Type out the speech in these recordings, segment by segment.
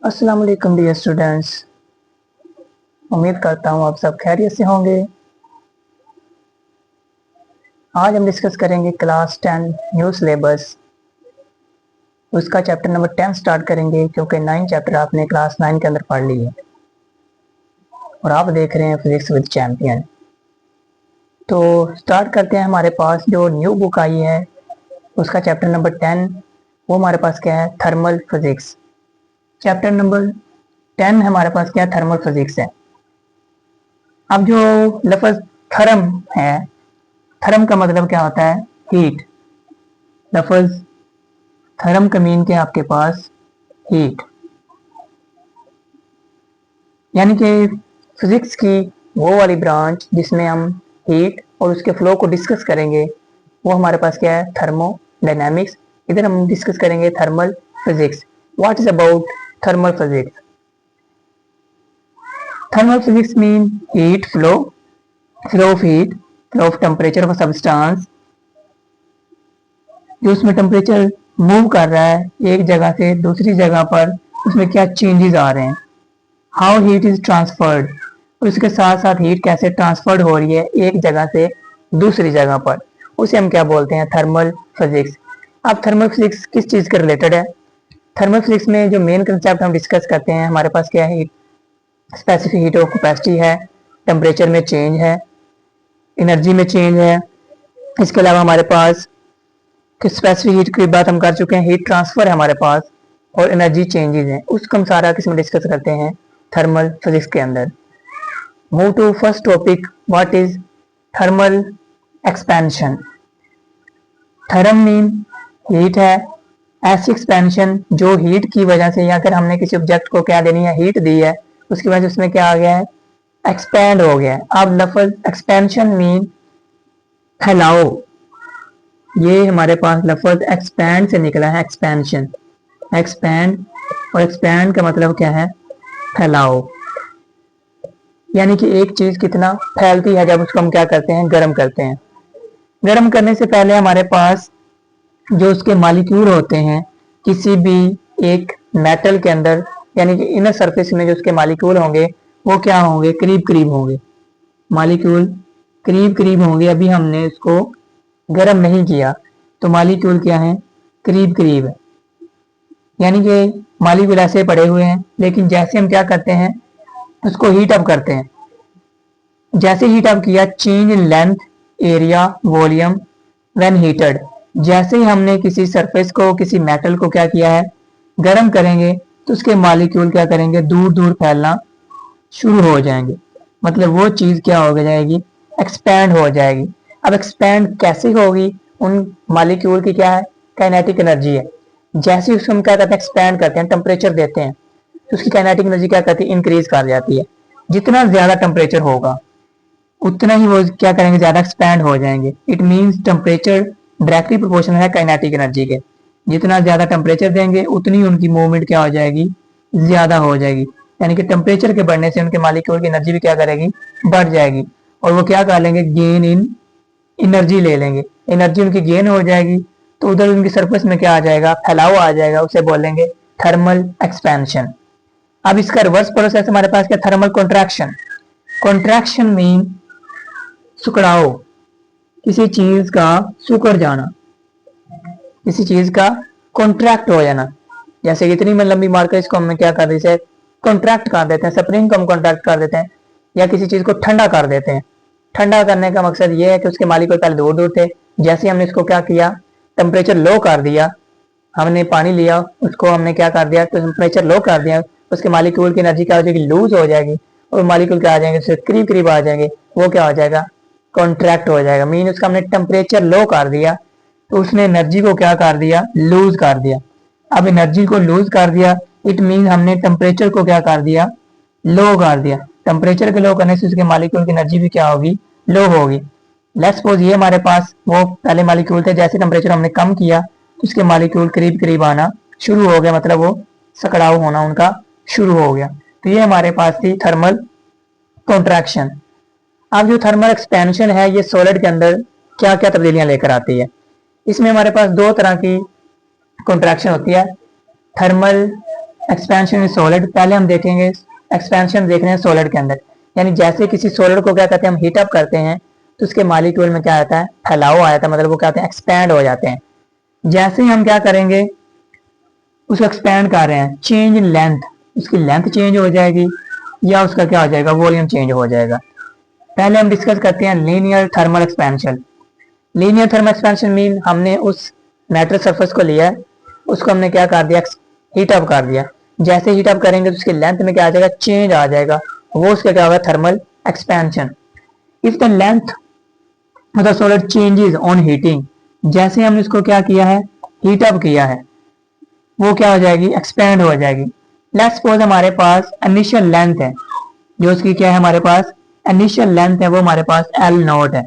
अस्सलाम वालेकुम dear students. उम्मीद करता हूँ आप सब खैरियत से होंगे। आज हम डिस्कस करेंगे क्लास 10 न्यू सिलेबस। उसका चैप्टर नंबर 10 स्टार्ट करेंगे क्योंकि 9 चैप्टर आपने क्लास 9 के अंदर पढ़ ली है और आप देख रहे हैं फिजिक्स विद चैंपियन। तो स्टार्ट करते हैं। हमारे पास जो न्यू बुक आई है उसका चैप्टर नंबर 10 वो हमारे पास क्या है, थर्मल फिजिक्स। चैप्टर नंबर 10 हमारे पास क्या है, थर्मल फिजिक्स है। अब जो लफ्ज थर्म है, थर्म का मतलब क्या होता है, हीट। लफ्ज थर्म का मीन क्या आपके पास, हीट। यानी कि फिजिक्स की वो वाली ब्रांच जिसमें हम हीट और उसके फ्लो को डिस्कस करेंगे वो हमारे पास क्या है, थर्मोडायनामिक्स। इधर हम डिस्कस करेंगे thermal physics. What is about thermal physics? Thermal physics mean heat flow, flow of heat, flow of temperature of substance. जो उसमें टेम्परेचर मूव कर रहा है एक जगह से दूसरी जगह पर, उसमें क्या चेंजेस आ रहे हैं, हाउ हीट इज ट्रांसफर्ड। और उसके साथ साथ हीट कैसे ट्रांसफर्ड हो रही है एक जगह से दूसरी जगह पर, उसे हम क्या बोलते हैं, थर्मल फिजिक्स। अब थर्मल फिजिक्स किस चीज़ के रिलेटेड है? थर्मल फिजिक्स में जो मेन कंसेप्ट हम डिस्कस करते हैं, हमारे पास क्या है, स्पेसिफिक हीट ऑफ कैपेसिटी है, टेम्परेचर में चेंज है, एनर्जी में चेंज है। इसके अलावा हमारे पास स्पेसिफिक हीट की बात हम कर चुके हैं, हीट ट्रांसफर है हमारे पास और एनर्जी चेंजेस हैं, उसको हम सारा किस्म डिस्कस करते हैं थर्मल फिजिक्स के अंदर। Move to first topic, what is thermal expansion. Therm mean heat है, ऐसी एक्सपेंशन जो हीट की वजह से, या अगर हमने किसी ऑब्जेक्ट को क्या देनी है, हीट दी है, उसकी वजह से उसमें क्या आ गया है, एक्सपेंड हो गया है। अब लफ्ज एक्सपेंशन मीन फैलाओ, ये हमारे पास लफ्ज एक्सपैंड से निकला है, एक्सपेंशन, एक्सपैंड। और एक्सपैंड का मतलब क्या है, फैलाओ। यानी कि एक चीज कितना फैलती है जब उसको हम क्या करते हैं, गर्म करते हैं। गर्म करने से पहले हमारे पास जो उसके मालिक्यूल होते हैं किसी भी एक मेटल के अंदर, यानी कि इनर सरफेस में जो उसके मालिक्यूल होंगे वो क्या होंगे, करीब करीब होंगे। मालिक्यूल करीब करीब होंगे, अभी हमने इसको गर्म नहीं किया तो मालिक्यूल क्या है, करीब करीब है। यानी कि मालिक्यूल ऐसे पड़े हुए हैं, लेकिन जैसे हम क्या करते हैं, उसको हीट अप करते हैं। जैसे हीट अप किया, change in length, area, volume when heated. जैसे ही हमने किसी सरफेस को, किसी मेटल को क्या किया है, गर्म करेंगे तो उसके मालिक्यूल क्या करेंगे, दूर दूर फैलना शुरू हो जाएंगे। मतलब वो चीज क्या हो जाएगी, एक्सपैंड हो जाएगी। अब एक्सपैंड कैसे होगी, उन मालिक्यूल की क्या है, काइनेटिक एनर्जी है। जैसे उसको हम क्या करते हैं, एक्सपैंड करते हैं, टेम्परेचर देते हैं, तो उसकी काइनेटिक एनर्जी क्या करती है, इंक्रीज कर जाती है। जितना ज्यादा टेम्परेचर होगा उतना ही वो क्या करेंगे, ज्यादा एक्सपैंड हो जाएंगे। It means temperature directly proportional है काइनेटिक एनर्जी के। जितना ज्यादा टेम्परेचर देंगे उतनी उनकी मूवमेंट क्या हो जाएगी, ज्यादा हो जाएगी। यानी कि टेम्परेचर के बढ़ने से उनके मालिक्यूल की एनर्जी भी क्या करेगी, बढ़ जाएगी। और वो क्या कर लेंगे, गेन इन एनर्जी ले लेंगे, एनर्जी उनकी गेन हो जाएगी। तो उधर उनकी सरफेस में क्या आ जाएगा, फैलाव आ जाएगा, उसे बोलेंगे थर्मल एक्सपेंशन। अब इसका रिवर्स प्रोसेस हमारे पास क्या, थर्मल कॉन्ट्रैक्शन। कॉन्ट्रैक्शन मीन सुकड़ाओ, किसी चीज का सुकड़ जाना, किसी चीज का कॉन्ट्रैक्ट हो जाना। जैसे इतनी में लंबी मार कर इसको हम क्या कर देते हैं, कॉन्ट्रैक्ट कर देते हैं, स्प्रिंग को हम कॉन्ट्रैक्ट कर देते हैं, या किसी चीज को ठंडा कर देते हैं। ठंडा करने का मकसद ये है कि उसके मालिक पहले दूर दूर थे, जैसे हमने इसको क्या किया, टेम्परेचर लो कर दिया, हमने पानी लिया उसको हमने क्या कर दिया, तो टेम्परेचर लो कर दिया, उसके मालिक्यूल की एनर्जी क्या हो जाएगी, लूज हो जाएगी, और मालिक्यूल क्या आ जाएंगे, उससे करीब करीब आ जाएंगे, वो क्या हो जाएगा, कॉन्ट्रैक्ट हो जाएगा। मीन उसका हमने टेम्परेचर लो कर दिया तो उसने एनर्जी को क्या कर दिया, लूज कर दिया। अब एनर्जी को लूज कर दिया, इट मीन हमने टेम्परेचर को क्या कर दिया, लो कर दिया। टेम्परेचर के लो करने से उसके मालिक्यूल की एनर्जी भी क्या होगी, लो होगी। लेट्स सपोज ये हमारे पास वो पहले मालिक्यूल थे, जैसे टेम्परेचर हमने कम किया तो उसके मालिक्यूल करीब करीब आना शुरू हो गया, मतलब वो सकड़ाव होना उनका शुरू हो गया। तो ये हमारे पास थी थर्मल कॉन्ट्रैक्शन। अब जो थर्मल एक्सपेंशन है, ये सॉलिड के अंदर क्या क्या तब्दीलियां लेकर आती है। इसमें हमारे पास दो तरह की कॉन्ट्रैक्शन होती है, थर्मल एक्सपेंशन इन सॉलिड, पहले हम देखेंगे एक्सपेंशन देख रहे हैं सॉलिड के अंदर, यानी जैसे किसी सॉलिड को क्या कहते हैं हम हीट अप करते हैं तो उसके मॉलिक्यूल में क्या आता है, फैलाव आ जाता है, मतलब वो क्या होते हैं एक्सपैंड हो जाते हैं। जैसे ही हम क्या करेंगे उसको एक्सपैंड कर रहे हैं, चेंज इन लेंथ, उसकी लेंथ चेंज हो जाएगी या उसका क्या हो जाएगा, वॉल्यूम चेंज हो जाएगा। पहले हम डिस्कस करते हैं linear thermal expansion. Linear thermal expansion mean हमने उस मेटल सरफेस को लिया, उसको हमने क्या कर दिया, हीट अप कर दिया। जैसे हीट अप करेंगे तो उसकी लेंथ में क्या आ जाएगा, चेंज आ जाएगा, वो उसका क्या होगा, thermal expansion. If the length of the solid changes on heating, जैसे हमने इसको क्या किया है, हीट अप किया है, वो क्या हो जाएगी, एक्सपेंड हो जाएगी। लेट्स सपोज हमारे पास इनिशियल लेंथ है, जो उसकी क्या है हमारे पास इनिशियल लेंथ है, वो हमारे पास एल नॉट है।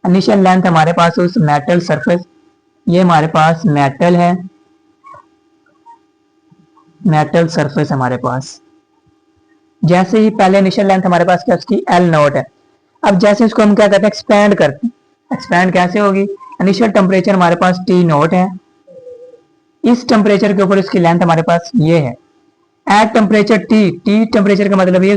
इनिशियल लेंथ हमारे पास उस मेटल सरफेस, ये हमारे पास मेटल है, मेटल सरफेस हमारे पास। जैसे ही पहले इनिशियल लेंथ हमारे पास क्या उसकी एल नॉट है। अब जैसे इसको हम क्या करते हैं, एक्सपेंड करते हैं। एक्सपेंड कैसे होगी, इनिशियल टेम्परेचर हमारे पास टी नॉट है, इस टेम्परेचर के ऊपर इसकी लेंथ हमारे पास ये है। At temperature T, T temperature का मतलब ये